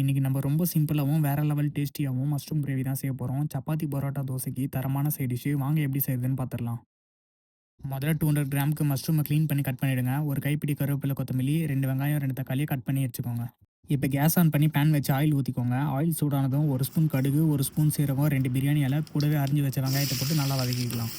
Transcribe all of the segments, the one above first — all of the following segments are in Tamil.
இன்னைக்கு நம்ம ரொம்ப சிம்பிளாகவும் வேற லெவல் டேஸ்டியாகவும் மஷ்ரூம் கிரேவி தான் செய்ய போகிறோம். சப்பாத்தி, பரோட்டா, தோசைக்கு தரமான சைட் டிஷ்ஷு. வாங்க எப்படி செய்யுதுன்னு பார்த்துடலாம். முதல்ல 200 கிராமுக்கு மஷ்ரூமை க்ளீன் பண்ணி கட் பண்ணிவிடுங்க. ஒரு கைப்பிடி கருவேப்பிலை, கொத்தமல்லி, 2 வெங்காயம், 2 தக்காளியை கட் பண்ணி வச்சுக்கோங்க. இப்போ கேஸ் ஆன் பண்ணி பேன் வச்சு ஆயில் ஊற்றிக்கோங்க. ஆயில் சூடானதும் 1 ஸ்பூன் கடுகு, 1 ஸ்பூன் சீரகம், 2 பிரியாணி இலை, கூடவே அரிஞ்சு வச்ச வெங்காயத்தை போட்டு நல்லா வதக்கிக்கலாம்.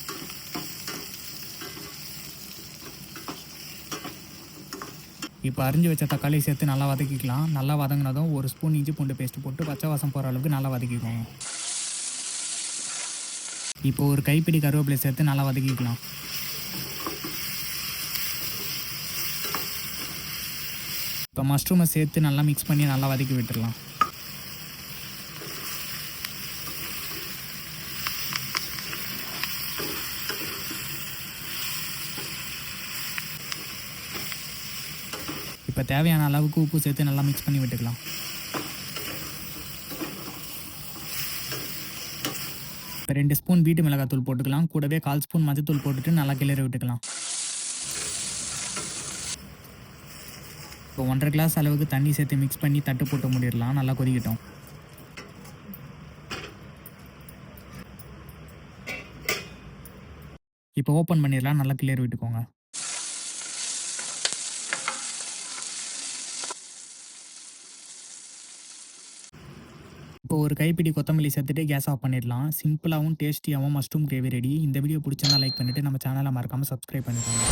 இப்போ அரிஞ்சு வச்ச தக்காளியை சேர்த்து நல்லா வதக்கிக்கலாம். நல்லா வதங்கினதும் 1 ஸ்பூன் இஞ்சி பூண்டு பேஸ்ட் போட்டு பச்சை வாசம் போகிற அளவுக்கு நல்லா வதக்கிக்கோங்க. இப்போ ஒரு கைப்பிடி கருவேப்பிலை சேர்த்து நல்லா வதக்கிக்கலாம். இப்போ மஷ்ரூமை சேர்த்து நல்லா மிக்ஸ் பண்ணி நல்லா வதக்கி விட்டுடலாம். இப்போ தேவையான அளவுக்கு உப்பு சேர்த்து நல்லா மிக்ஸ் பண்ணி விட்டுக்கலாம். இப்போ 2 ஸ்பூன் வீட்டு மிளகாத்தூள் போட்டுக்கலாம். கூடவே 1/4 ஸ்பூன் மஞ்சத்தூள் போட்டுட்டு நல்லா கிளறி விட்டுக்கலாம். இப்போ 1½ கிளாஸ் அளவுக்கு தண்ணி சேர்த்து மிக்ஸ் பண்ணி தட்டு போட்டு மூடிடலாம். நல்லா கொதிக்கட்டும். இப்போ ஓப்பன் பண்ணிடலாம். நல்லா கிளறி விட்டுக்கோங்க. இப்போ ஒரு கைப்பிடி கொத்தமல்லி சேர்த்துட்டு கேஸ் ஆஃப் பண்ணிடலாம். சிம்பிளாகவும் டேஸ்டியாகவும் மஷ்ரூம் கிரேவி ரெடி. இந்த வீடியோ பிடிச்சிருந்தா லைக் பண்ணிவிட்டு நம்ம சேனலை மறக்காமல் சப்ஸ்கிரைப் பண்ணிக்கோங்க.